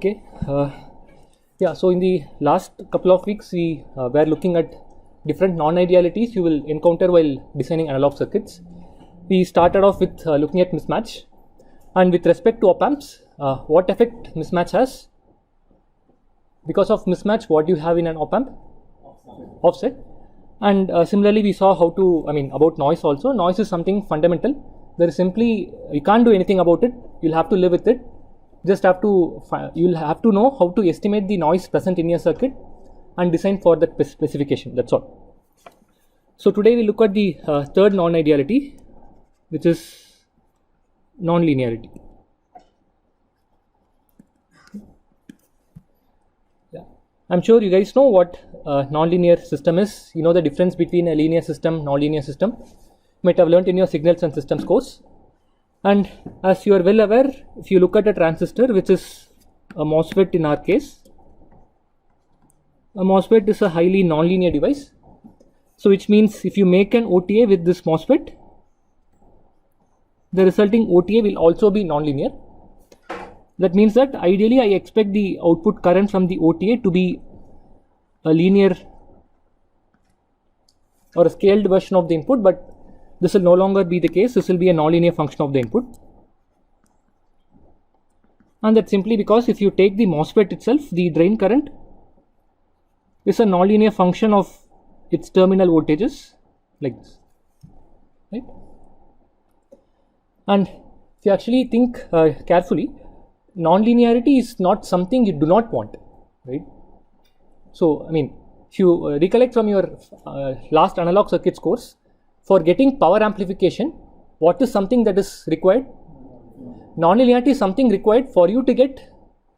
Okay, yeah, so in the last couple of weeks we were looking at different non-idealities you will encounter while designing analog circuits. We started off with looking at mismatch, and with respect to op-amps, what effect mismatch has. Because of mismatch, what do you have in an op-amp? Offset. And similarly we saw how to, about noise also. Noise is something fundamental. There is simply, you can't do anything about it, you'll have to live with it. Just have to, you'll have to know how to estimate the noise present in your circuit and design for that specification, that's all. So today we look at the third non-ideality, which is non-linearity. Yeah, I'm sure you guys know what non-linear system is. You know the difference between a linear system, non-linear system. You might have learnt in your signals and systems course. And as you are well aware, if you look at a transistor, which is a MOSFET in our case, a MOSFET is a highly non-linear device. So which means if you make an OTA with this MOSFET, the resulting OTA will also be non-linear. That means that ideally I expect the output current from the OTA to be a linear or a scaled version of the input, but this will no longer be the case. This will be a non-linear function of the input. And that's simply because if you take the MOSFET itself, the drain current is a non-linear function of its terminal voltages, like this, right? And if you actually think carefully, non-linearity is not something you do not want, right? So, if you recollect from your last analog circuits course, for getting power amplification, what is something that is required? Non-linearity is something required for you to get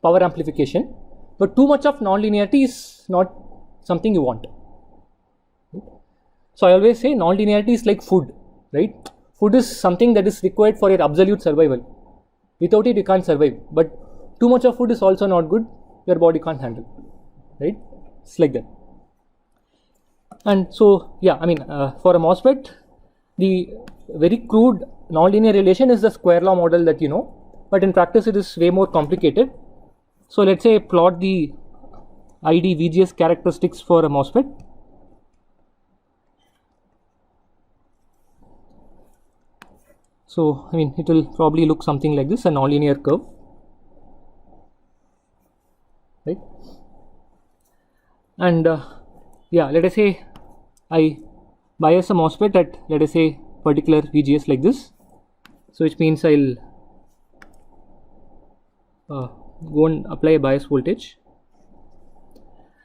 power amplification, but too much of non-linearity is not something you want. So I always say non-linearity is like food, right? Food is something that is required for your absolute survival. Without it you can't survive, but too much of food is also not good, your body can't handle, right? It's like that. And so, yeah, for a MOSFET, the very crude nonlinear relation is the square law model that you know, but in practice it is way more complicated. So let's say plot the ID VGS characteristics for a MOSFET. So, it will probably look something like this, a nonlinear curve, right? And yeah, let us say I bias a MOSFET at, let us say, particular VGS like this. So which means I'll go and apply a bias voltage.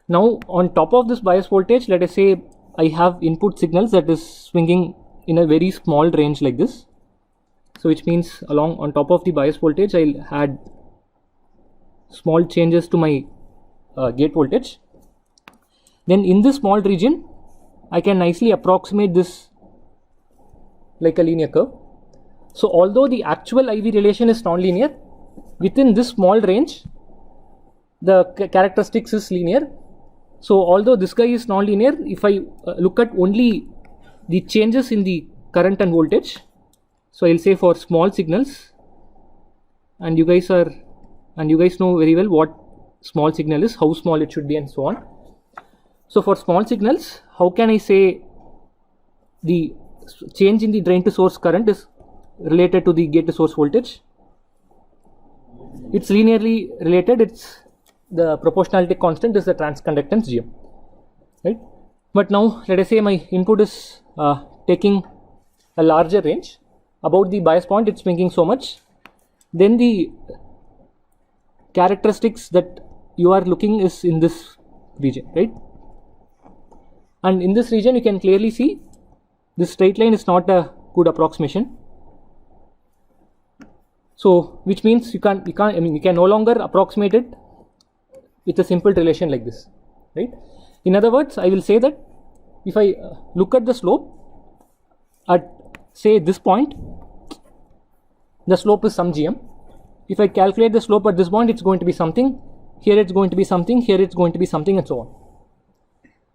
Now on top of this bias voltage, let us say I have input signals that is swinging in a very small range like this. So which means on top of the bias voltage, I'll add small changes to my gate voltage. Then in this small region, I can nicely approximate this like a linear curve. So although the actual IV relation is non-linear, within this small range, the characteristics is linear. So although this guy is non-linear, if I look at only the changes in the current and voltage, so I'll say for small signals, and you guys know very well what small signal is, how small it should be, and so on. So for small signals, how can I say the change in the drain to source current is related to the gate to source voltage? It's linearly related. It's the proportionality constant is the transconductance Gm, right? But now let us say my input is taking a larger range. About the bias point, it's swinging so much. Then the characteristics that you are looking is in this region, right? And in this region, you can clearly see this straight line is not a good approximation. So, which means you can no longer approximate it with a simple relation like this, right? In other words, I will say that if I look at the slope at say this point, the slope is some Gm. If I calculate the slope at this point, it's going to be something. Here it's going to be something. Here it's going to be something, and so on.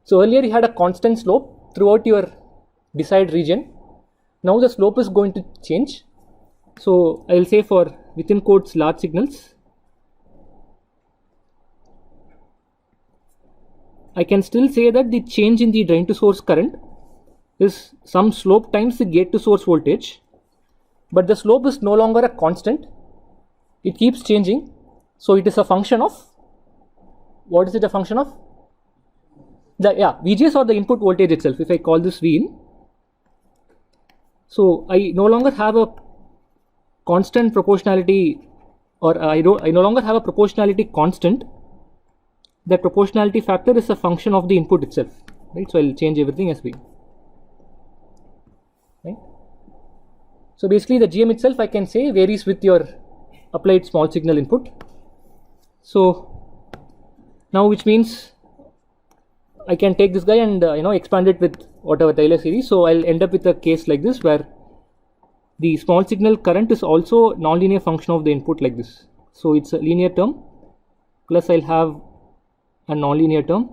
So earlier you had a constant slope throughout your desired region. Now the slope is going to change. So I will say for within quotes large signals, I can still say that the change in the drain to source current is some slope times the gate to source voltage, but the slope is no longer a constant, it keeps changing. So it is a function of, what is it a function of? The VGS, or the input voltage itself. If I call this V in, so I no longer have a constant proportionality, or I no longer have a proportionality constant. The proportionality factor is a function of the input itself, right? So I'll change everything as V, right? So basically the GM itself, I can say, varies with your applied small signal input. So now, which means I can take this guy and expand it with whatever Taylor series. So I'll end up with a case like this, where the small signal current is also nonlinear function of the input like this. So it's a linear term, plus I'll have a nonlinear term,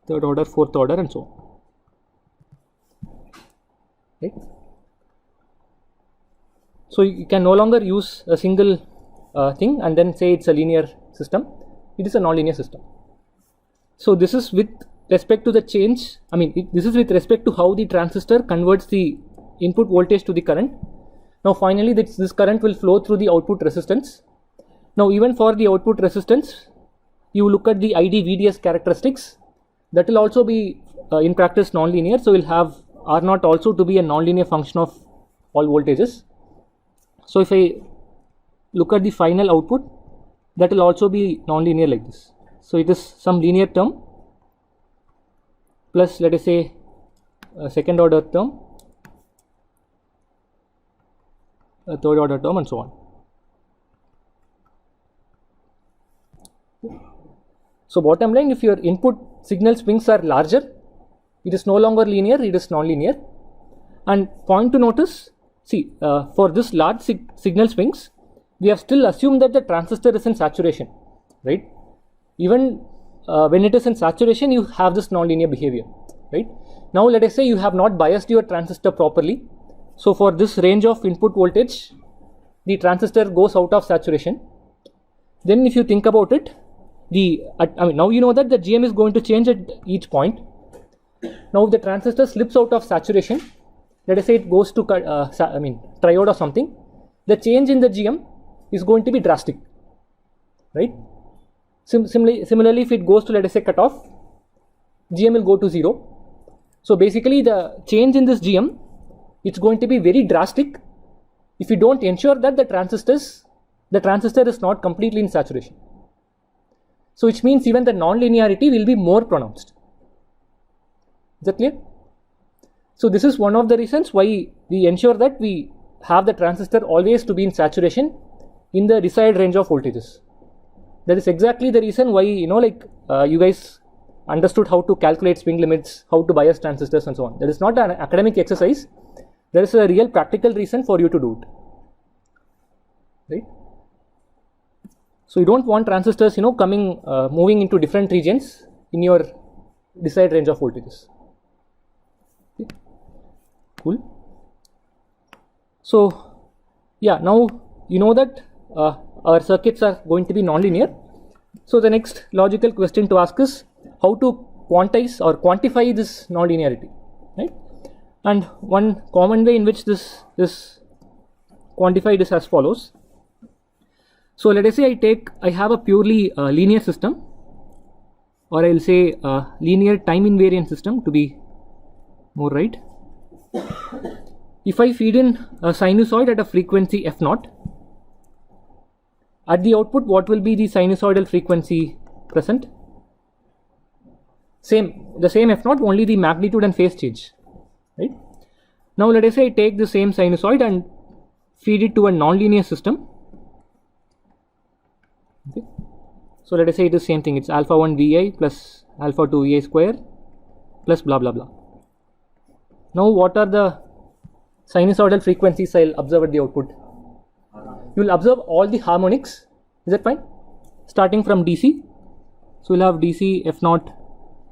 third order, fourth order, and so on, right? So you can no longer use a single thing and then say it's a linear system. It is a nonlinear system. So this is with respect to the change, this is with respect to how the transistor converts the input voltage to the current. Now finally this current will flow through the output resistance. Now even for the output resistance, you look at the ID VDS characteristics, that will also be in practice nonlinear. So we'll have R0 also to be a nonlinear function of all voltages. So if I look at the final output, that will also be nonlinear like this. So it is some linear term plus, let us say, a second order term, a third order term, and so on. So bottom line, if your input signal swings are larger, it is no longer linear, it is nonlinear. And point to notice, see, for this large signal swings, we have still assumed that the transistor is in saturation, right? Even when it is in saturation, you have this nonlinear behavior, right? Now let us say you have not biased your transistor properly. So for this range of input voltage, the transistor goes out of saturation. Then if you think about it, now you know that the GM is going to change at each point. Now if the transistor slips out of saturation, let us say it goes to triode or something, the change in the GM is going to be drastic, right? Similarly, if it goes to, let us say, cutoff, GM will go to 0. So basically the change in this GM, it's going to be very drastic if you don't ensure that the transistor is not completely in saturation. So which means even the non-linearity will be more pronounced. Is that clear? So this is one of the reasons why we ensure that we have the transistor always to be in saturation in the desired range of voltages. That is exactly the reason why, you guys understood how to calculate swing limits, how to bias transistors, and so on. That is not an academic exercise. There is a real practical reason for you to do it, right? So you don't want transistors, moving into different regions in your desired range of voltages. Okay. Cool. So yeah, now you know that our circuits are going to be nonlinear. So the next logical question to ask is how to quantize or quantify this nonlinearity, right? And one common way in which this is quantified is as follows. So let us say I have a purely linear system, or I'll say linear time invariant system to be more right. If I feed in a sinusoid at a frequency f0, at the output, what will be the sinusoidal frequency present? The same f0, only the magnitude and phase change, right? Now let us say I take the same sinusoid and feed it to a nonlinear system. Okay. So let us say it is same thing, it's alpha 1 Vi plus alpha 2 Vi square plus blah blah blah. Now what are the sinusoidal frequencies I'll observe at the output? You will observe all the harmonics, is that fine? Starting from DC. So we'll have DC f0,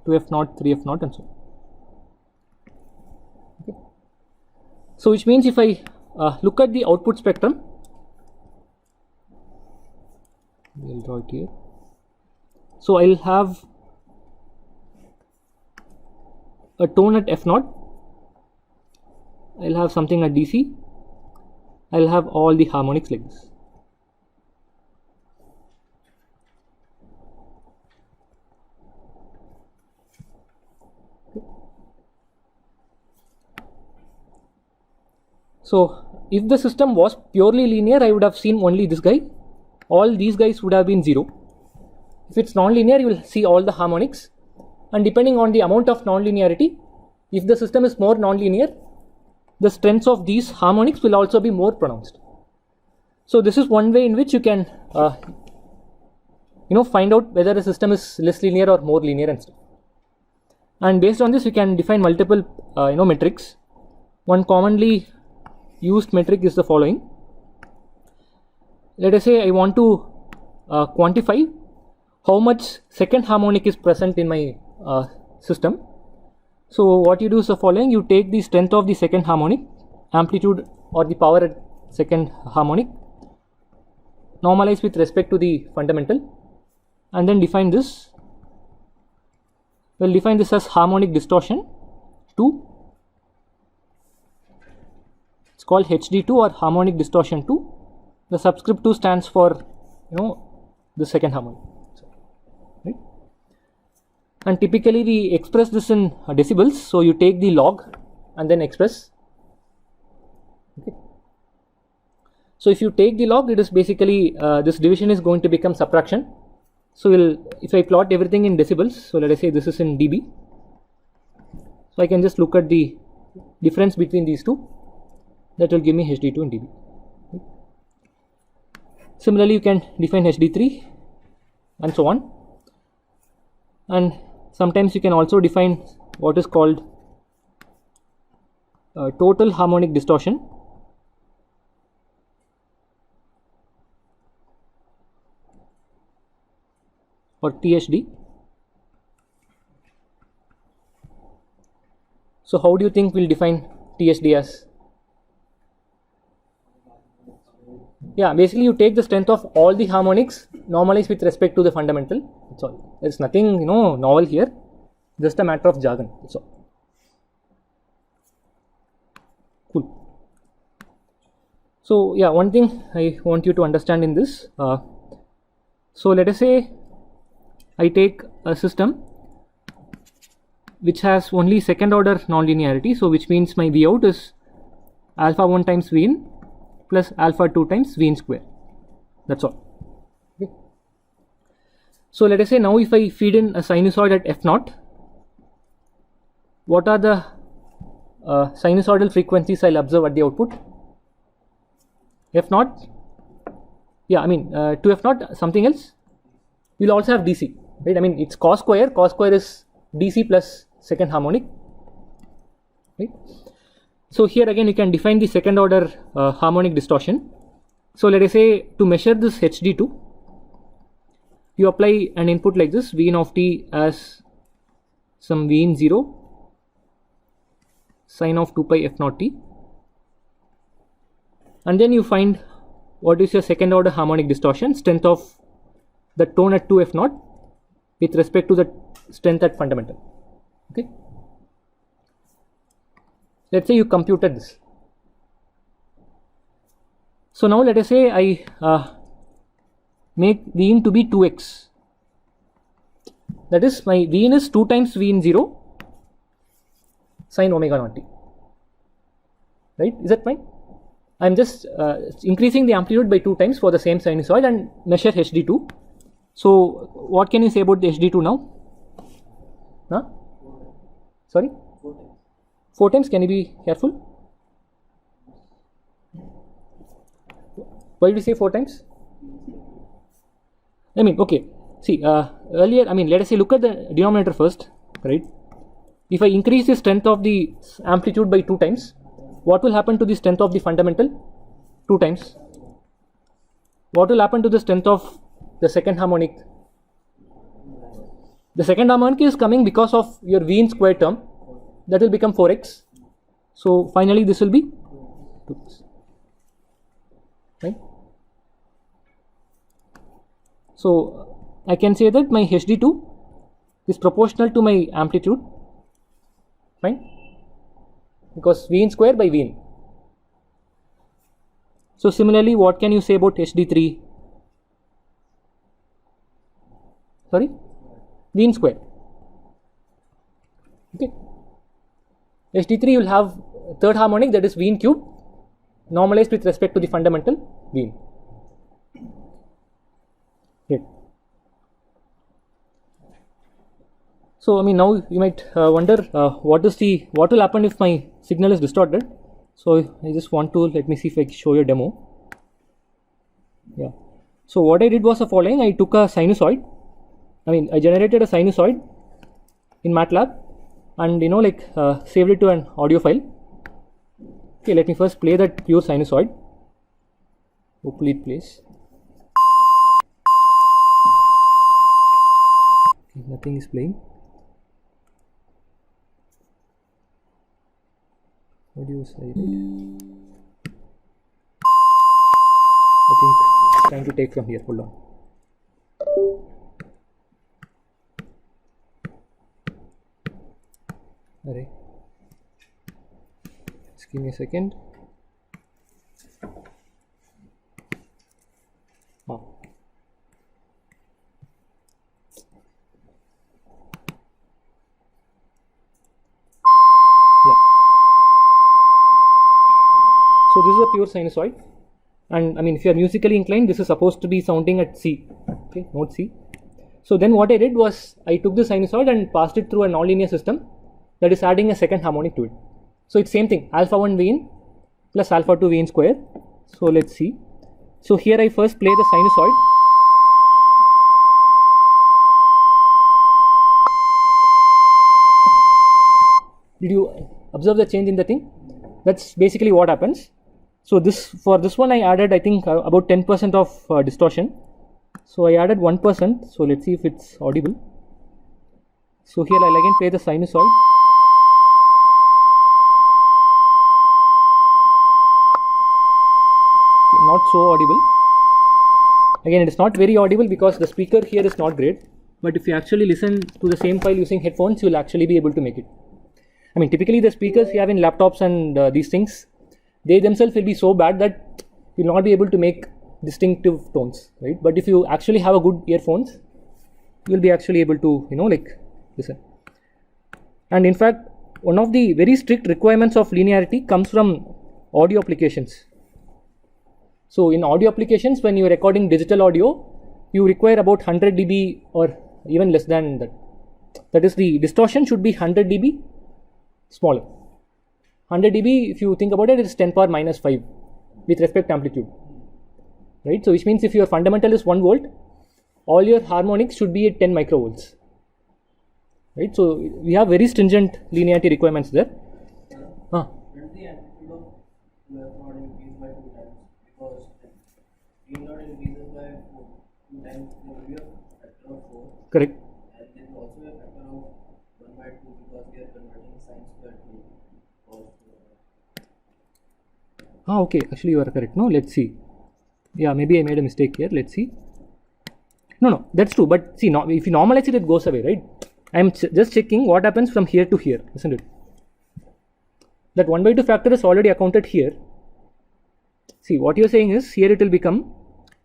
2f0, 3f0, and so on. Okay. So which means if I look at the output spectrum, we'll draw it here. So I'll have a tone at F0, I'll have something at DC, I'll have all the harmonics like this. So if the system was purely linear, I would have seen only this guy. All these guys would have been 0. If it's non-linear, you will see all the harmonics. And depending on the amount of non-linearity, if the system is more non-linear, the strengths of these harmonics will also be more pronounced. So this is one way in which you can find out whether a system is less linear or more linear and stuff. And based on this, you can define multiple metrics. One commonly used metric is the following. Let us say I want to quantify how much second harmonic is present in my system. So what you do is the following: you take the strength of the second harmonic, amplitude or the power at second harmonic, normalize with respect to the fundamental, and then define this. We'll define this as harmonic distortion 2. It's called HD2 or harmonic distortion 2. The subscript 2 stands for the second harmonic. Right? And typically we express this in decibels. So you take the log and then express. Okay. So if you take the log, it is basically this division is going to become subtraction. So if I plot everything in decibels, so let us say this is in dB. So I can just look at the difference between these two. That will give me HD2 in dB. Similarly, you can define HD3 and so on. And sometimes you can also define what is called total harmonic distortion. Or THD. So how do you think we'll define THD as? Yeah, basically you take the strength of all the harmonics, normalize with respect to the fundamental. That's all. There's nothing novel here, just a matter of jargon. That's all. Cool. So yeah, one thing I want you to understand in this. So let us say I take a system which has only second order nonlinearity, so which means my V out is alpha 1 times V in plus alpha 2 times V in square. That's all. Okay. So let us say now if I feed in a sinusoid at F0, what are the sinusoidal frequencies I'll observe at the output? F0, yeah, I mean to F0 something else. We'll also have DC, right? I mean it's cos square is DC plus second harmonic, right? So here again you can define the second order harmonic distortion. So let us say to measure this HD2, you apply an input like this, V in of t as some V in 0 sine of 2 pi F0 t, and then you find what is your second order harmonic distortion, strength of the tone at 2 F0 with respect to the strength at fundamental. Okay. Let's say you computed this. So now let us say I make V in to be 2x. That is, my V in is 2 times V in 0 sine omega naught t. Right? Is that fine? I am just increasing the amplitude by 2 times for the same sinusoid and measure HD2. So what can you say about the HD2 now? Huh? Sorry? 4 times. Can you be careful? Why did you say 4 times? I mean, okay. See, earlier, I mean, let us say look at the denominator first, right? If I increase the strength of the amplitude by 2 times, what will happen to the strength of the fundamental? 2 times. What will happen to the strength of the second harmonic? The second harmonic is coming because of your V in square term. That will become 4x. So finally this will be 2x. Right? So I can say that my HD2 is proportional to my amplitude Fine, because V in square by V in. So similarly, what can you say about HD3? Sorry, V in square. Okay, HD3 you will have third harmonic, that is V in cube, normalized with respect to the fundamental V in. Great. So I mean, now you might wonder what will happen if my signal is distorted. So I just want to, let me see if I can show you a demo. Yeah. So what I did was the following. I took a sinusoid. I generated a sinusoid in MATLAB, and saved it to an audio file. Okay, let me first play that pure sinusoid. Hopefully it plays. Okay, nothing is playing. Audio silent. I think it's trying to take from here. Hold on. Alright. Just give me a second. Oh. Yeah. So this is a pure sinusoid, and if you are musically inclined, this is supposed to be sounding at C. Okay, note C. So then what I did was I took the sinusoid and passed it through a nonlinear system that is adding a second harmonic to it. So it's same thing, alpha 1 V in plus alpha 2 V in square. So let's see. So here I first play the sinusoid. Did you observe the change in the thing? That's basically what happens. So for this one I added, I think, about 10% of distortion. So I added 1%. So let's see if it's audible. So here I'll again play the sinusoid. Okay, not so audible. Again, it is not very audible because the speaker here is not great. But if you actually listen to the same file using headphones, you will actually be able to make it. Typically the speakers you have in laptops and these things, they themselves will be so bad that you will not be able to make distinctive tones, right? But if you actually have a good earphones, you will be actually able to, listen. And in fact, one of the very strict requirements of linearity comes from audio applications. So in audio applications, when you are recording digital audio, you require about 100 dB or even less than that. That is, the distortion should be 100 dB smaller. 100 dB, if you think about it, is 10 power minus 5 with respect to amplitude, right? So which means if your fundamental is 1 volt, all your harmonics should be at 10 microvolts, right? So we have very stringent linearity requirements there. Correct. And there is also a factor of 1 by 2 because we are converting sine square to cos square. Okay, actually you are correct. No, let's see. Yeah, maybe I made a mistake here. Let's see. No, that's true. But see, if you normalize it, it goes away, right? I am just checking what happens from here to here, isn't it? That 1 by 2 factor is already accounted here. See, what you are saying is here it will become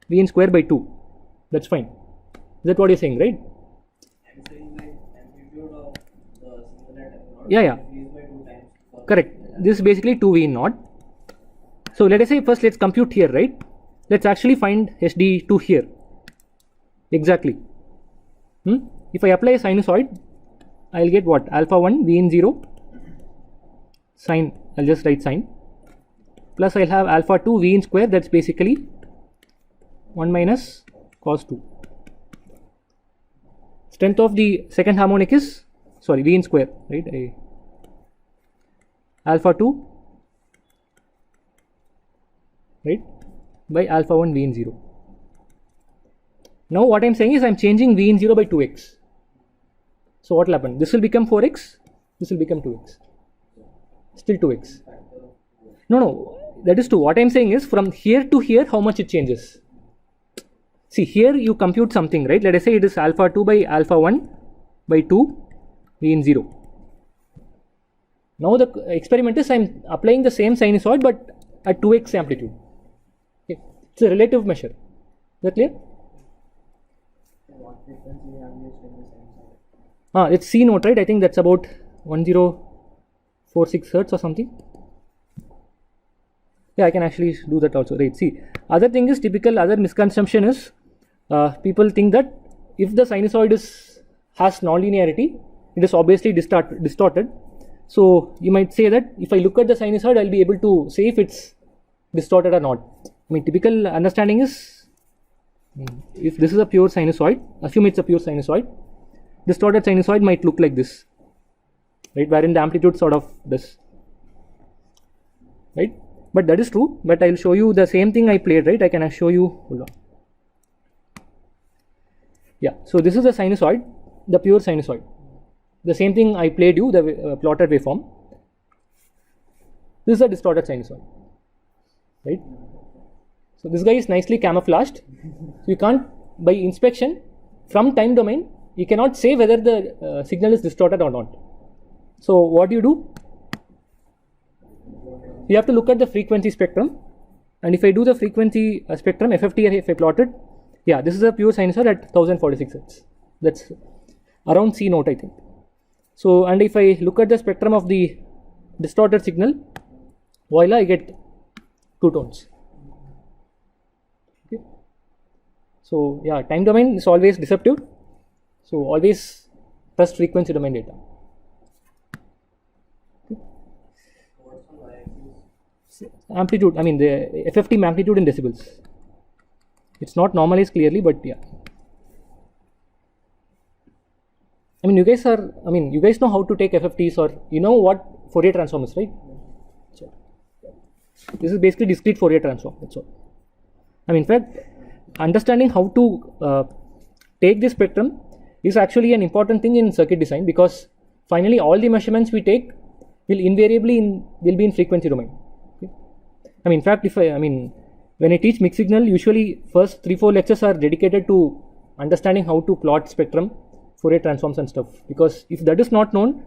V in square by 2. That's fine. Is that what you are saying, right? I'm saying the amplitude of the singlet Yeah. increased by 2 times. Correct. This is basically 2V in naught. So let us say first let's compute here, right? Let's actually find HD2 here. Exactly. If I apply a sinusoid, I'll get what? Alpha 1 V in 0 sine, I'll just write sine, plus I'll have alpha 2 V in square, that's basically 1 minus cos 2. Strength of the second harmonic is, V in square, right? Alpha 2, right, by alpha 1 V in 0. Now what I'm saying is I'm changing V in 0 by 2x. So what will happen? This will become 4x, this will become 2x. Still 2x. No, that is 2. What I'm saying is from here to here, how much it changes. See, here you compute something, right? Let us say it is alpha 2 by alpha 1 by 2 V in 0. Now the experiment is I'm applying the same sinusoid but at 2x amplitude. Okay. It's a relative measure. Is that clear? What frequency have you used in the sinusoid? It's C note, right? I think that's about 1046 hertz or something. Yeah, I can actually do that also. Right. See, other thing is typical other misconception is people think that if the sinusoid has non-linearity, it is obviously distorted. So you might say that if I look at the sinusoid, I'll be able to say if it's distorted or not. I mean, typical understanding is if this is a pure sinusoid, assume it's a pure sinusoid, distorted sinusoid might look like this, right? Wherein the amplitude sort of this, right? But that is true. But I'll show you the same thing I played, right? I can show you. Hold on. Yeah. So this is the sinusoid, the pure sinusoid. The same thing I played you, the plotted waveform. This is a distorted sinusoid, right? So this guy is nicely camouflaged. So you can't, by inspection from time domain, you cannot say whether the signal is distorted or not. So what do? You have to look at the frequency spectrum, and if I do the frequency spectrum FFT, if I plot it, yeah, this is a pure sinusoid at 1046 hertz. That's around C note, I think. So, and if I look at the spectrum of the distorted signal, voila, I get two tones. Okay. So yeah, time domain is always deceptive. So always trust frequency domain data. Amplitude, I mean the FFT magnitude in decibels. It's not normalized clearly, but yeah. I mean, you guys know how to take FFTs, or you know what Fourier transform is, right? So, this is basically discrete Fourier transform. That's all. I mean, in fact, understanding how to take this spectrum is actually an important thing in circuit design, because finally all the measurements we take will invariably will be in frequency domain. Okay? I mean, in fact, when I teach mixed signal, usually first 3-4 lectures are dedicated to understanding how to plot spectrum, Fourier transforms and stuff, because if that is not known,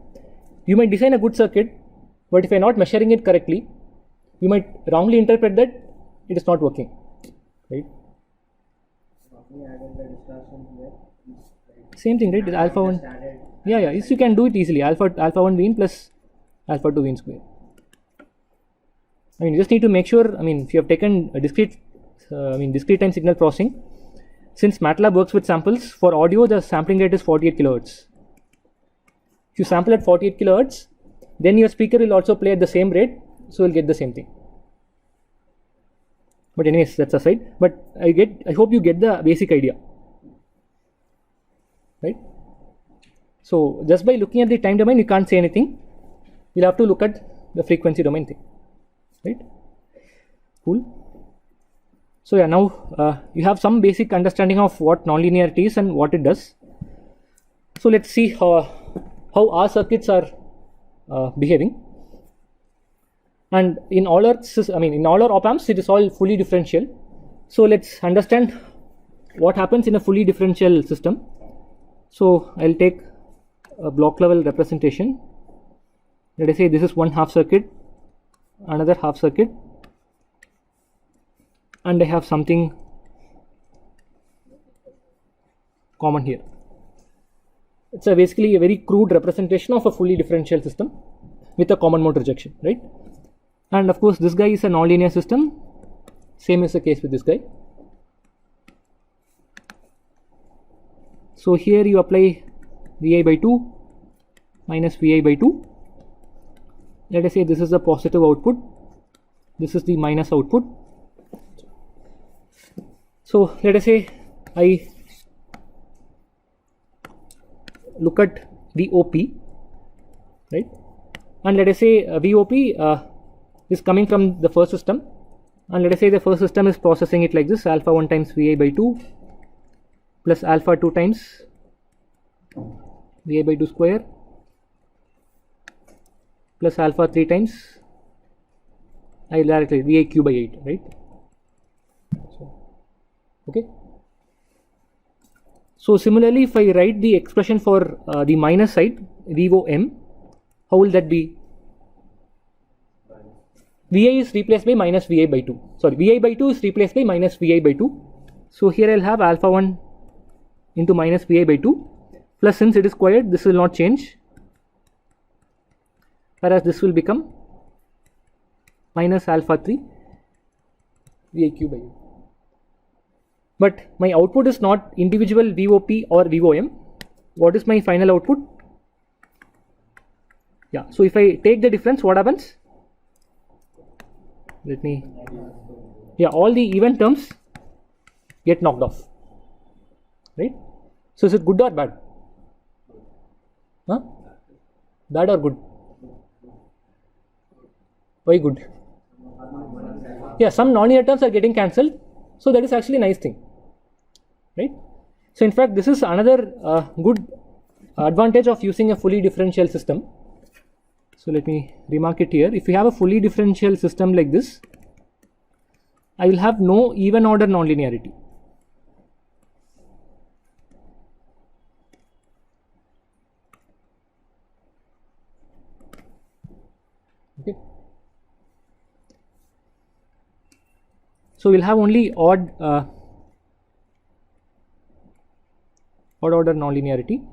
you might design a good circuit, but if you're not measuring it correctly, you might wrongly interpret that it is not working, right? Same thing, right? Is alpha 1. Yeah, yes, you can do it easily. Alpha 1 Vn plus alpha 2 Vn square. I mean, you just need to make sure. I mean, if you have taken a discrete time signal processing, since MATLAB works with samples, for audio the sampling rate is 48 kHz. If you sample at 48 kHz, then your speaker will also play at the same rate, so you'll get the same thing. But anyways, that's aside. But I hope you get the basic idea, right? So just by looking at the time domain, you can't say anything. You'll have to look at the frequency domain thing, right? Cool. So yeah, now you have some basic understanding of what nonlinearity is and what it does. So let's see how our circuits are behaving. And in all our op-amps, it is all fully differential. So let's understand what happens in a fully differential system. So I'll take a block level representation. Let us say this is one half circuit, another half circuit, and I have something common here. It's basically a very crude representation of a fully differential system with a common mode rejection, right? And of course, this guy is a nonlinear system. Same is the case with this guy. So here you apply Vi by 2 minus Vi by 2. Let us say this is the positive output, this is the minus output. So let us say I look at VOP, right? And let us say VOP is coming from the first system, and let us say the first system is processing it like this: alpha 1 times Vi by 2 plus alpha 2 times Vi by 2 square plus alpha 3 times I directly VIQ by 8, right? So, okay. So similarly, if I write the expression for the minus side VOM, how will that be? Vi is replaced by minus Vi by 2. Sorry, Vi by 2 is replaced by minus Vi by 2. So here I'll have alpha 1 into minus Vi by 2, plus since it is squared, this will not change, whereas this will become minus alpha 3 VIQ by U. But my output is not individual VOP or VOM. What is my final output? Yeah, so if I take the difference, what happens? Let me, yeah, all the even terms get knocked off, right? So is it good or bad? Huh? Bad or good? Why good? Yeah, some non-linear terms are getting cancelled, so that is actually a nice thing, right? So in fact, this is another good advantage of using a fully differential system. So let me remark it here. If you have a fully differential system like this, I will have no even order non-linearity. Okay. So we'll have only odd order non-linearity.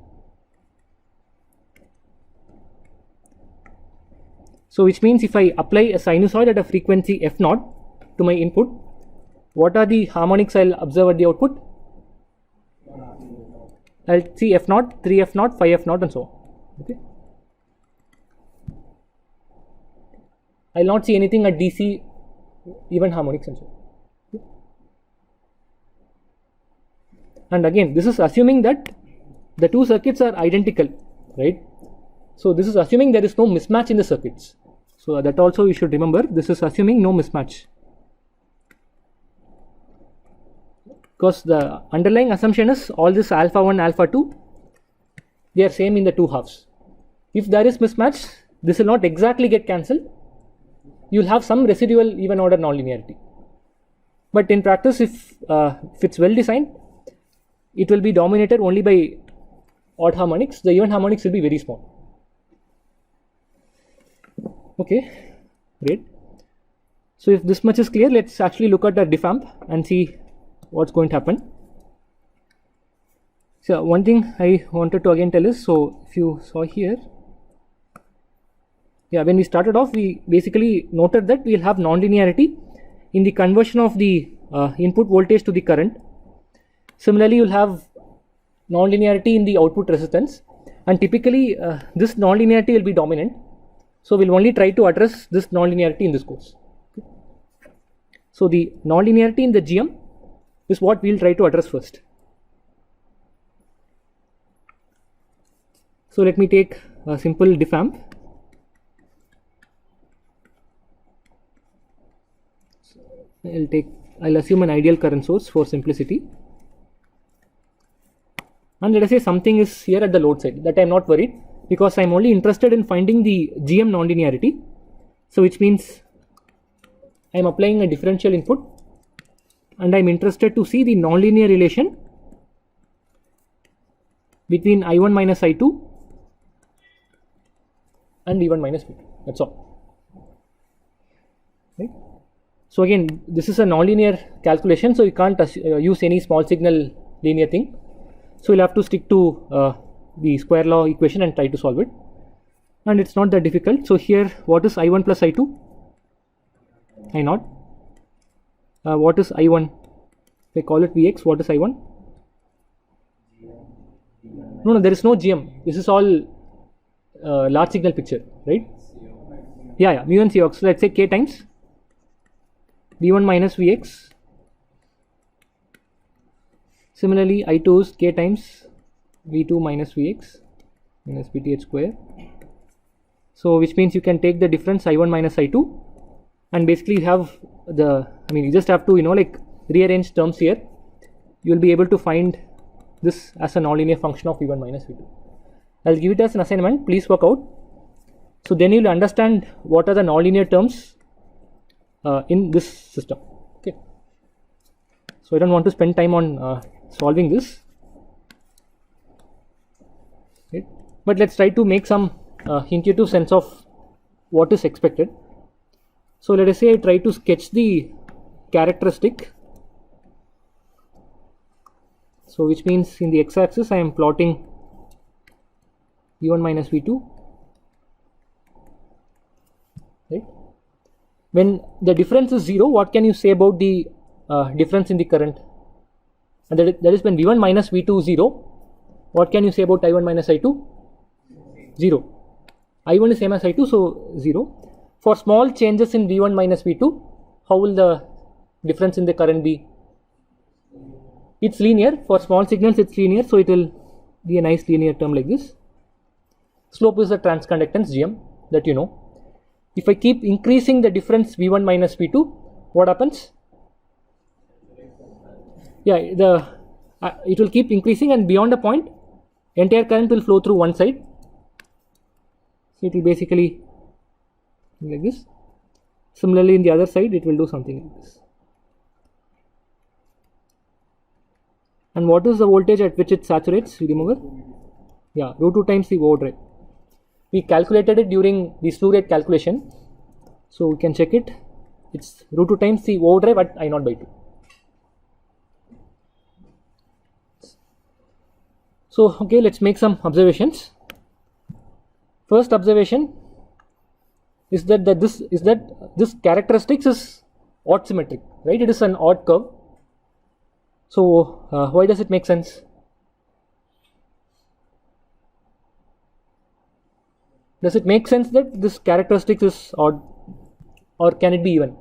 So which means if I apply a sinusoid at a frequency f0 to my input, what are the harmonics I'll observe at the output? I'll see f0, 3f0, 5f0 and so on. Okay. I'll not see anything at DC even harmonics and so on. Okay. And again, this is assuming that the two circuits are identical, right? So this is assuming there is no mismatch in the circuits. So that also you should remember, this is assuming no mismatch. Because the underlying assumption is all this alpha 1, alpha 2, they are same in the two halves. If there is mismatch, this will not exactly get cancelled. You will have some residual even order non-linearity. But in practice, if it's well designed, it will be dominated only by odd harmonics. The even harmonics will be very small. Okay, great. So if this much is clear, let's actually look at the diff amp and see what's going to happen. So one thing I wanted to again tell is, so if you saw here, yeah, when we started off, we basically noted that we'll have non-linearity in the conversion of the input voltage to the current. Similarly, you'll have non-linearity in the output resistance, and typically this non-linearity will be dominant. So we'll only try to address this non-linearity in this course. Okay. So the non-linearity in the GM is what we'll try to address first. So let me take a simple diff amp. I'll assume an ideal current source for simplicity. And let us say something is here at the load side, that I'm not worried, because I'm only interested in finding the GM non-linearity. So which means I'm applying a differential input and I'm interested to see the nonlinear relation between I1 minus I2 and V1 minus V2. That's all. Right? So again, this is a nonlinear calculation, so you can't use any small signal linear thing. So you'll have to stick to the square law equation and try to solve it. And it's not that difficult. So here, what is I1 plus I2? I0. What is I1? If I call it Vx, what is I1? No, there is no GM. This is all large signal picture, right? Yeah, V1 Cox. So let's say K times V1 minus Vx. Similarly, I2 is K times V2 minus Vx minus Vth square. So which means you can take the difference I1 minus I2 and basically have the, you just have to, like rearrange terms here. You will be able to find this as a nonlinear function of V1 minus V2. I'll give it as an assignment, please work out. So then you'll understand what are the nonlinear terms in this system. Okay. So I don't want to spend time on solving this. Right. But let's try to make some intuitive sense of what is expected. So let us say I try to sketch the characteristic. So which means in the x-axis I am plotting V1 minus V2, right? When the difference is 0, what can you say about the difference in the current? And that is when V1 minus V2 is 0, what can you say about I1 minus I2? 0. I1 is same as I2, so 0. For small changes in V1 minus V2, how will the difference in the current be? It's linear. For small signals it's linear, so it will be a nice linear term like this. Slope is the transconductance Gm, that you know. If I keep increasing the difference V1 minus V2, what happens? Yeah, it will keep increasing, and beyond a point, entire current will flow through one side. So it will basically like this. Similarly, in the other side, it will do something like this. And what is the voltage at which it saturates? You remember? Yeah, √2 times the overdrive. We calculated it during the slew rate calculation, so we can check it. It's √2 times the overdrive at I0 by 2. So okay, let's make some observations. First observation is that this characteristics is odd symmetric, right? It is an odd curve. So why does it make sense? Does it make sense that this characteristics is odd, or can it be even?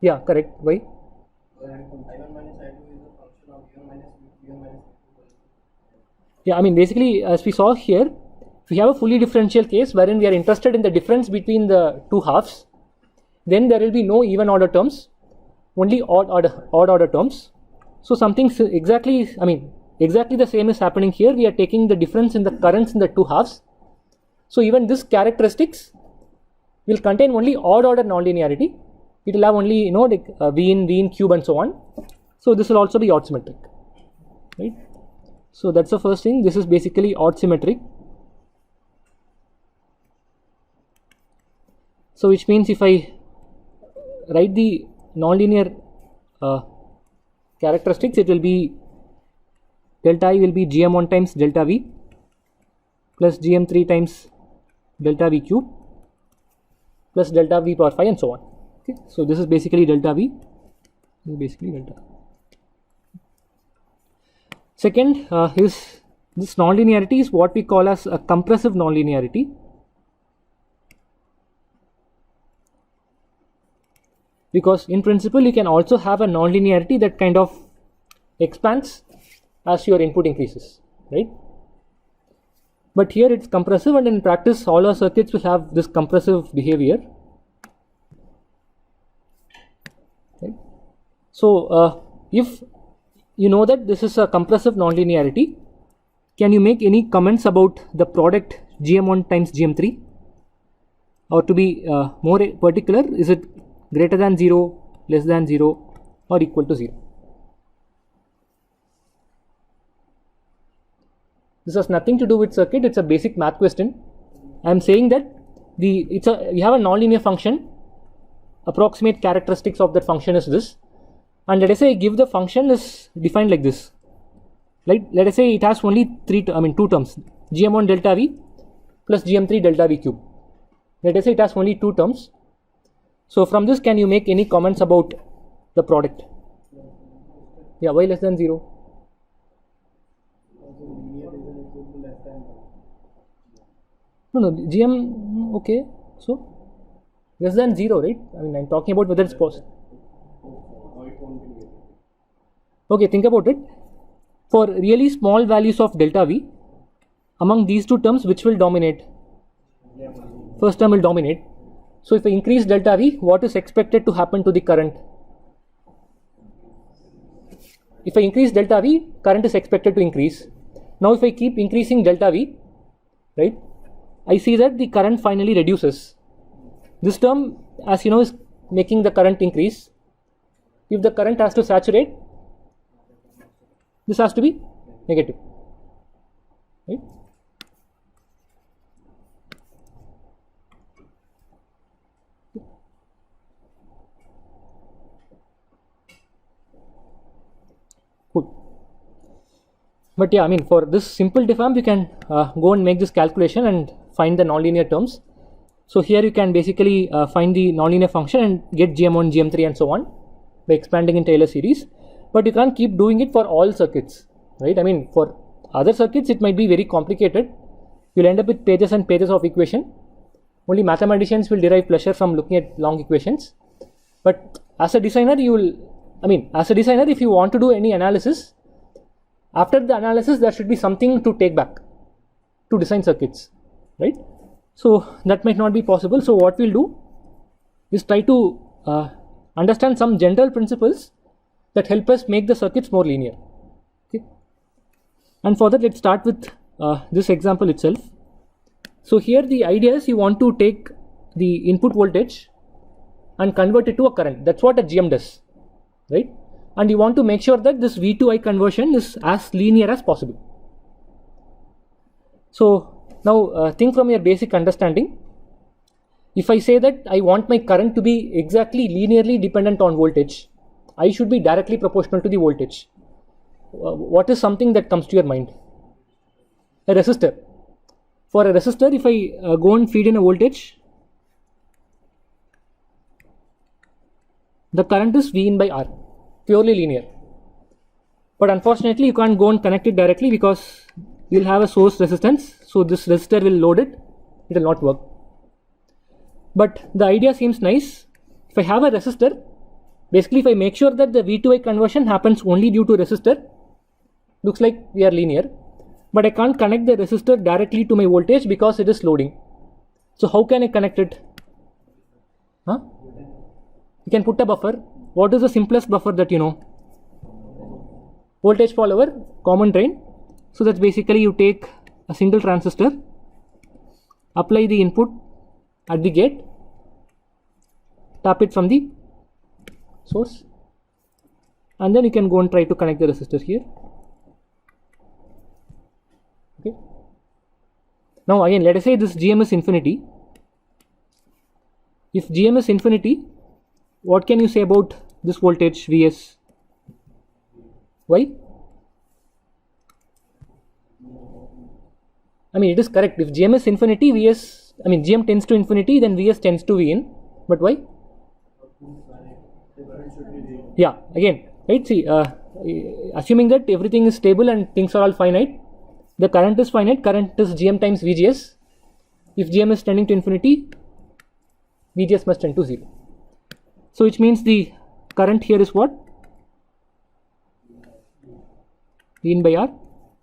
Yeah, correct. Why? Yeah, I mean basically, as we saw here, if we have a fully differential case wherein we are interested in the difference between the two halves, then there will be no even order terms, only odd order terms. So something exactly the same is happening here. We are taking the difference in the currents in the two halves. So even this characteristics will contain only odd order nonlinearity. It will have only like V in cube and so on. So this will also be odd symmetric, right? So that's the first thing. This is basically odd symmetric. So which means if I write the nonlinear characteristics, it will be delta I will be Gm1 times delta V plus Gm3 times delta V cube plus delta V power 5 and so on. Okay, so this is basically delta V. This is basically delta. Second is this nonlinearity is what we call as a compressive nonlinearity. Because in principle you can also have a nonlinearity that kind of expands as your input increases, right? But here it's compressive, and in practice all our circuits will have this compressive behavior, right? So if you know that this is a compressive nonlinearity, can you make any comments about the product Gm1 times Gm3? Or to be more particular, is it greater than 0, less than 0, or equal to 0? This has nothing to do with circuit. It's a basic math question. I am saying that you have a nonlinear function. Approximate characteristics of that function is this, and let us say I give the function is defined like this. Like let us say it has only two terms: Gm1 delta V plus Gm3 delta V cube. Let us say it has only two terms. So from this, can you make any comments about the product? Yeah, why less than 0? No, Gm, okay, so less than 0, right? I mean, I'm talking about whether it's possible. Okay, think about it. For really small values of delta V, among these two terms, which will dominate? First term will dominate. So if I increase delta V, what is expected to happen to the current? If I increase delta V, current is expected to increase. Now if I keep increasing delta V, right, I see that the current finally reduces. This term, as you know, is making the current increase. If the current has to saturate, this has to be negative, right? But yeah, I mean, for this simple diff amp, you can go and make this calculation and find the nonlinear terms. So here you can basically find the nonlinear function and get GM1, GM3 and so on by expanding in Taylor series. But you can't keep doing it for all circuits, right? I mean, for other circuits, it might be very complicated. You'll end up with pages and pages of equation. Only mathematicians will derive pleasure from looking at long equations. But as a designer, if you want to do any analysis, after the analysis, there should be something to take back to design circuits, right? So that might not be possible. So what we'll do is try to understand some general principles that help us make the circuits more linear. Okay. And for that, let's start with this example itself. So here the idea is you want to take the input voltage and convert it to a current. That's what a GM does, right? And you want to make sure that this V to I conversion is as linear as possible. So now think from your basic understanding. If I say that I want my current to be exactly linearly dependent on voltage, I should be directly proportional to the voltage. What is something that comes to your mind? A resistor. For a resistor, if I go and feed in a voltage, the current is V in by R, purely linear. But unfortunately, you can't go and connect it directly because you'll have a source resistance. So this resistor will load it. It will not work. But the idea seems nice. If I have a resistor, basically if I make sure that the V to I conversion happens only due to resistor, looks like we are linear. But I can't connect the resistor directly to my voltage because it is loading. So how can I connect it? You can put a buffer. What is the simplest buffer that you know? Voltage follower, common drain. So that's basically you take a single transistor, apply the input at the gate, tap it from the source, and then you can go and try to connect the resistor here. Okay. Now again, let us say this GM is infinity. If GM is infinity, what can you say about this voltage Vs? Why? I mean, it is correct. If GM is infinity, GM tends to infinity, then Vs tends to Vin. But why? Yeah, again, right? See, assuming that everything is stable and things are all finite, the current is finite. Current is GM times VGS. If GM is tending to infinity, VGS must tend to 0. So which means the current here is what? V in by R.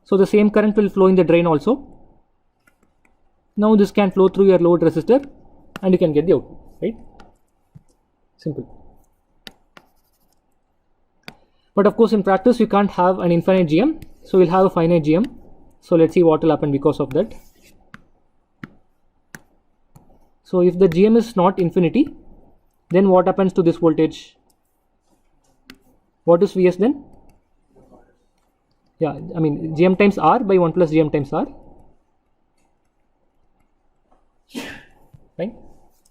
So the same current will flow in the drain also. Now this can flow through your load resistor and you can get the output, right? Simple. But of course in practice you can't have an infinite GM, so we'll have a finite GM. So let's see what will happen because of that. So if the GM is not infinity, then what happens to this voltage? What is Vs then? Yeah, I mean GM times R by 1 plus GM times R. Right?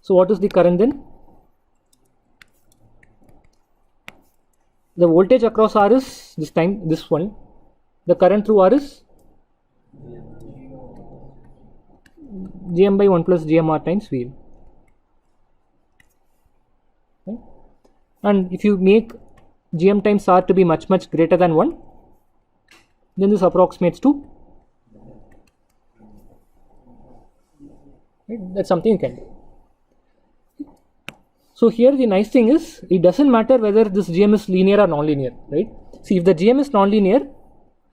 So what is the current then? The voltage across R is this one. The current through R is GM by 1 plus GMR times VL. Right? And if you make GM times R to be much greater than 1, then this approximates to, right? That's something you can do. So here the nice thing is, it doesn't matter whether this GM is linear or non-linear, right? See, if the GM is non-linear,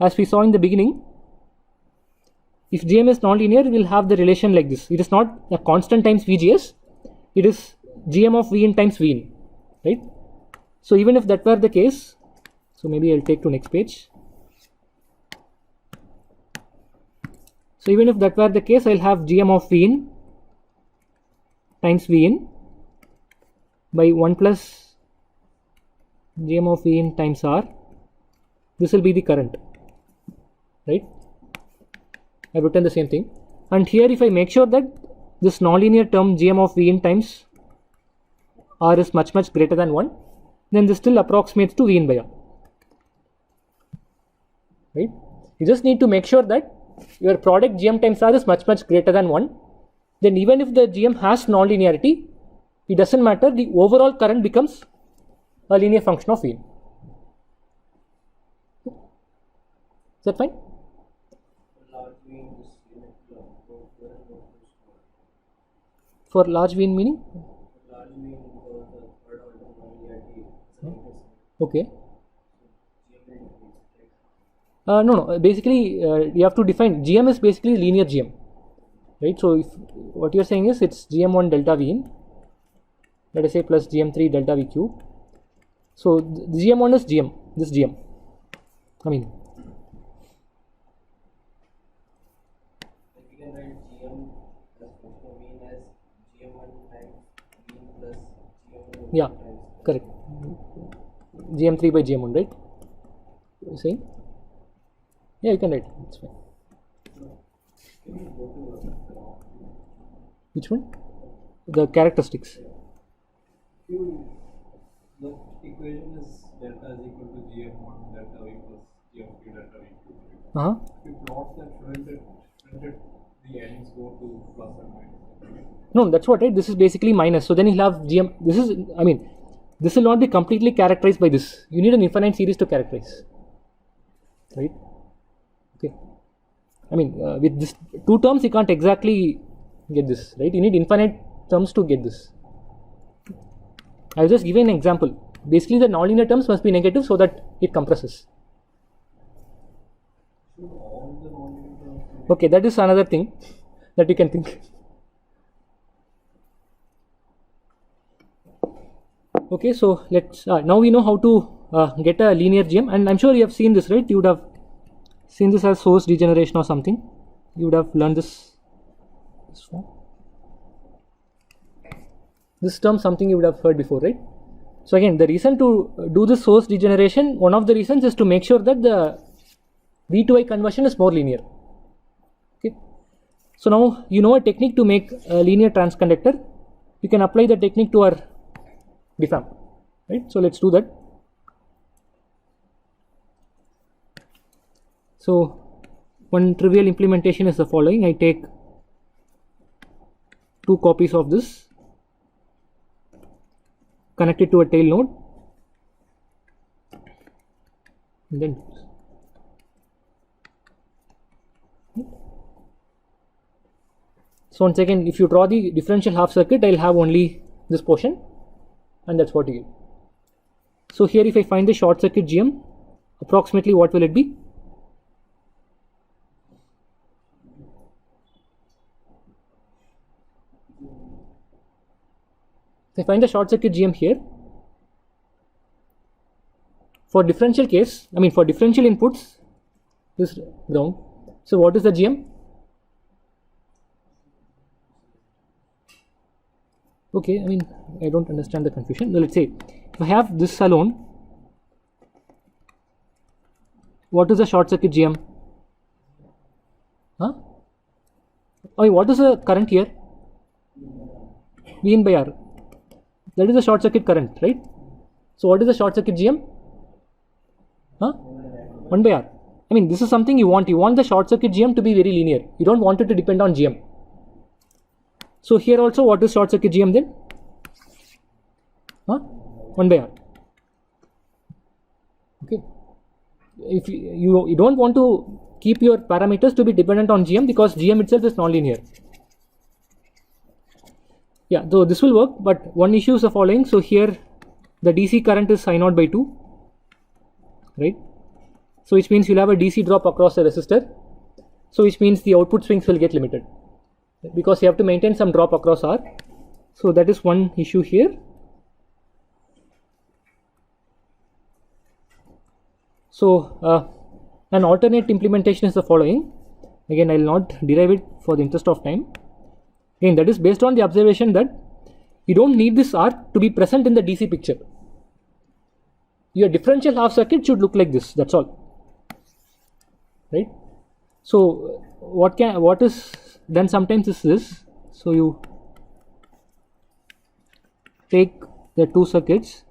as we saw in the beginning, if GM is non-linear, we'll have the relation like this. It is not a constant times VGS, it is GM of Vin times Vin, right? So even if that were the case, so maybe I'll take to next page. So even if that were the case, I'll have GM of Vin times Vin by 1 plus GM of Vin times R. This will be the current, right? I've written the same thing. And here if I make sure that this nonlinear term GM of Vin times R is much greater than 1, then this still approximates to Vin by R, right? You just need to make sure that your product GM times R is much greater than 1. Then even if the GM has non-linearity, it doesn't matter, the overall current becomes a linear function of V. Is that fine? For large V meaning? Okay. No. Basically, you have to define GM is basically linear GM, right? So if what you're saying is it's GM1 delta V in, let us say, plus GM3 delta V cube. So the GM1 is GM, this GM. I mean, you can write GM as function of mean as GM1 times mean plus GM1 yeah, times. correct. GM3 by GM1, right? You're saying? Yeah, you can write. It's fine. Which one? The characteristics. The equation is delta is equal to GM1 delta V plus GM3 delta V cube. If you plot that, shouldn't it the ends go to plus and minus? No, that's what, right? This is basically minus. So then you'll have GM. This is, I mean, this will not be completely characterized by this. You need an infinite series to characterize, right? Okay. I mean, with this two terms, you can't exactly get this, right? You need infinite terms to get this. I'll just give you an example. Basically, the nonlinear terms must be negative so that it compresses. Okay, that is another thing that you can think. Okay, so let's now we know how to get a linear GM, and I'm sure you have seen this, right? You would have seen this as source degeneration or something. You would have learned this form. This term something you would have heard before, right? So again, the reason to do this source degeneration, one of the reasons is to make sure that the V to I conversion is more linear. Okay. So now you know a technique to make a linear transconductor. You can apply the technique to our diffam, right? So let's do that. So one trivial implementation is the following. I take 2 copies of this, connect it to a tail node, and then so once again, if you draw the differential half circuit, I'll have only this portion, and that's what you get. So here, if I find the short circuit GM, approximately what will it be? If I find the short circuit GM here, for differential case, I mean for differential inputs, this ground. So what is the GM? Okay, I mean, I don't understand the confusion. Now let's say if I have this alone, what is the short circuit GM? Huh? I mean, what is the current here? V in by R. That is the short circuit current, right? So what is the short circuit GM? Huh? 1 by R. I mean, this is something you want. You want the short circuit GM to be very linear. You don't want it to depend on GM. So here also, what is short circuit GM then? Huh? 1 by R. Okay. If you don't want to keep your parameters to be dependent on GM because GM itself is nonlinear. Yeah, so this will work, but one issue is the following. So here the DC current is I0 by 2, right? So which means you'll have a DC drop across the resistor. So which means the output swings will get limited because you have to maintain some drop across R. So that is one issue here. So an alternate implementation is the following. Again, I will not derive it for the interest of time. Again, that is based on the observation that you don't need this R to be present in the DC picture. Your differential half circuit should look like this. That's all, right? So what is done sometimes is this. So you take the 2 circuits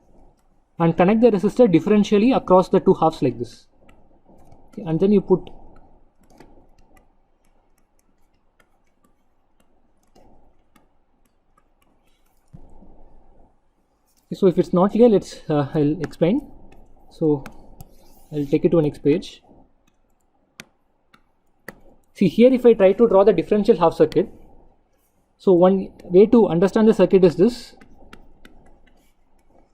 and connect the resistor differentially across the 2 halves like this, okay, and then you put So if it's not clear, I'll explain. So I'll take it to the next page. See here, if I try to draw the differential half circuit, so one way to understand the circuit is this.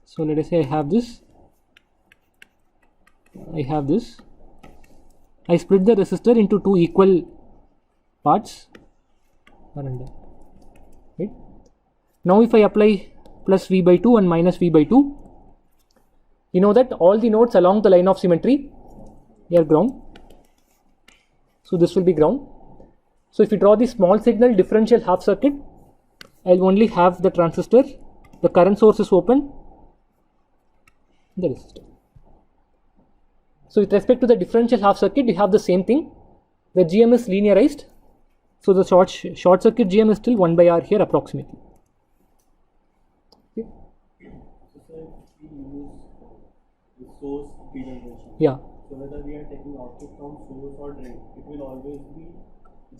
So let us say I have this, I split the resistor into two equal parts, right? Now if I apply plus V by 2 and minus V by 2, you know that all the nodes along the line of symmetry, they are ground. So this will be ground. So if you draw the small signal differential half circuit, I'll only have the transistor, the current source is open, the resistor. So with respect to the differential half circuit, you have the same thing. The GM is linearized. So the short circuit GM is still 1 by R here approximately. Okay. So we use the source degeneration. Yeah. So whether we are taking output from source or drain, it will always be,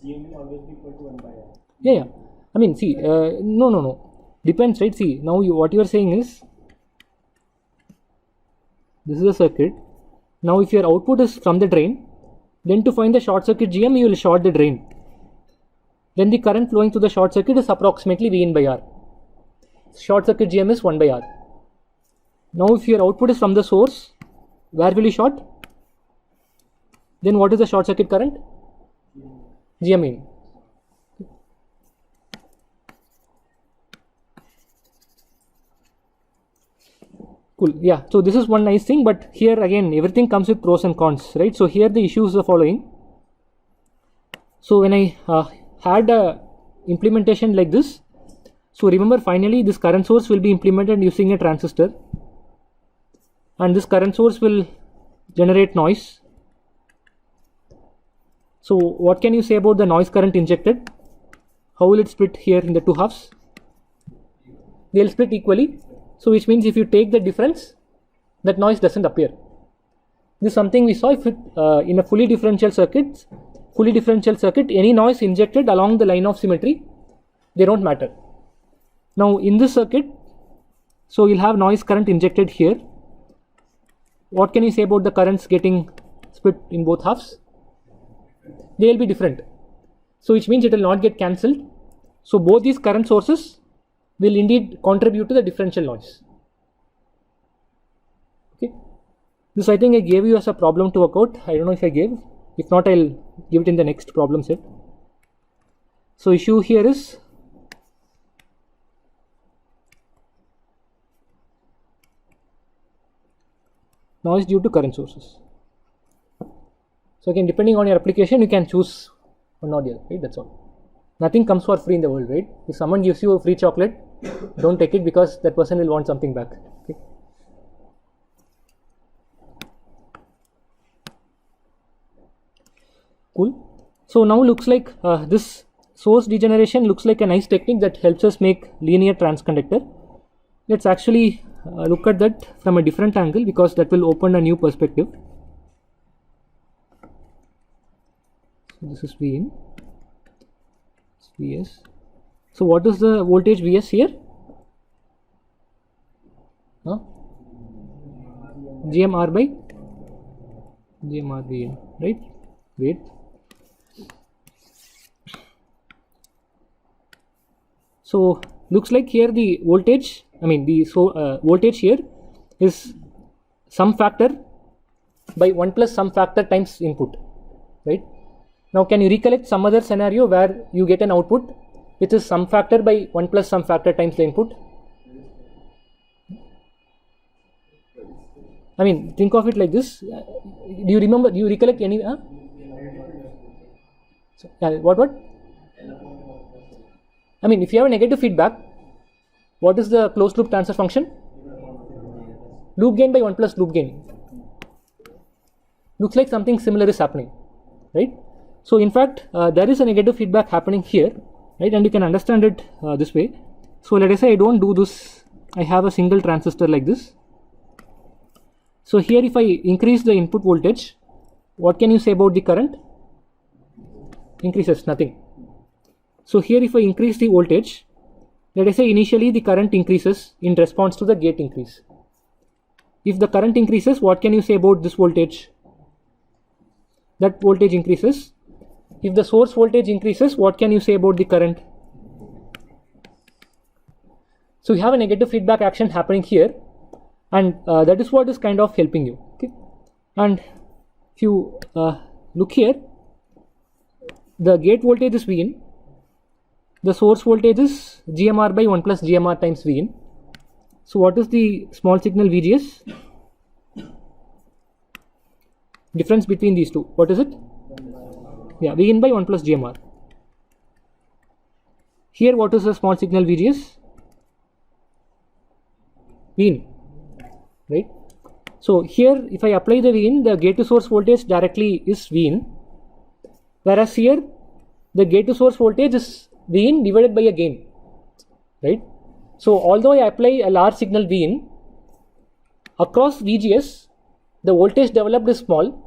GM will always be equal to 1 by R. Yeah. I mean, see, no. Depends, right? See, now what you are saying is, this is a circuit. Now if your output is from the drain, then to find the short circuit GM, you will short the drain. Then the current flowing through the short circuit is approximately V in by R. Short circuit GM is 1 by R. Now if your output is from the source, where will you short? Then what is the short circuit current? GM in. Cool. Yeah. So this is one nice thing, but here again everything comes with pros and cons, right? So here the issue is the following. So when I had a implementation like this, so remember finally this current source will be implemented using a transistor, and this current source will generate noise. So what can you say about the noise current injected? How will it split here in the two halves? They will split equally. So which means if you take the difference, that noise doesn't appear. This is something we saw if it, in a fully differential circuit, any noise injected along the line of symmetry, they don't matter. Now in this circuit, so you'll have noise current injected here. What can you say about the currents getting split in both halves? They will be different. So which means it will not get cancelled. So both these current sources will indeed contribute to the differential noise. Okay. This I think I gave you as a problem to work out. I don't know if I gave. If not, I'll give it in the next problem set. So issue here is noise due to current sources. So again, depending on your application, you can choose one or the other, right? That's all. Nothing comes for free in the world, right? If someone gives you a free chocolate, don't take it because that person will want something back. Okay. Cool. So now looks like this source degeneration looks like a nice technique that helps us make linear transconductor. Let's actually look at that from a different angle because that will open a new perspective. So this is V in, Vs. So what is the voltage Vs here? GMR by GMR V in, right? Great. So looks like here the voltage, voltage here is some factor by 1 plus some factor times input, right? Now can you recollect some other scenario where you get an output which is some factor by 1 plus some factor times the input? I mean, think of it like this. Do you recollect any? What? I mean, if you have a negative feedback, what is the closed loop transfer function? Loop gain by 1 plus loop gain. Looks like something similar is happening, right? So in fact, there is a negative feedback happening here, right? And you can understand it this way. So let us say I don't do this. I have a single transistor like this. So here if I increase the input voltage, what can you say about the current? Increases nothing. So here if I increase the voltage, let us say initially the current increases in response to the gate increase. If the current increases, what can you say about this voltage? That voltage increases. If the source voltage increases, what can you say about the current? So you have a negative feedback action happening here, and that is what is kind of helping you. Okay, and if you look here, the gate voltage is V in, the source voltage is GMR by 1 plus GMR times V in. So what is the small signal VGS? Difference between these two, what is it? Yeah, V in by 1 plus GMR. Here what is the small signal VGS? V in, right? So here if I apply the V in, the gate to source voltage directly is V in, whereas here the gate to source voltage is V in divided by a gain, right? So although I apply a large signal V in, across VGS the voltage developed is small,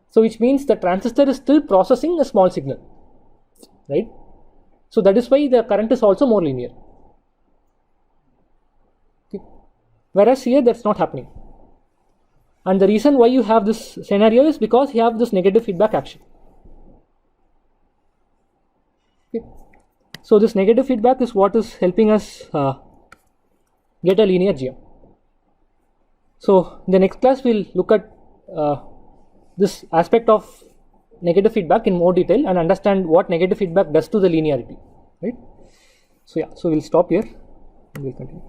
so which means the transistor is still processing a small signal, right? So that is why the current is also more linear. Okay. Whereas here that's not happening, and the reason why you have this scenario is because you have this negative feedback action. Okay. So this negative feedback is what is helping us get a linear GM. So in the next class we'll look at this aspect of negative feedback in more detail and understand what negative feedback does to the linearity, right? So yeah, so we'll stop here and we'll continue.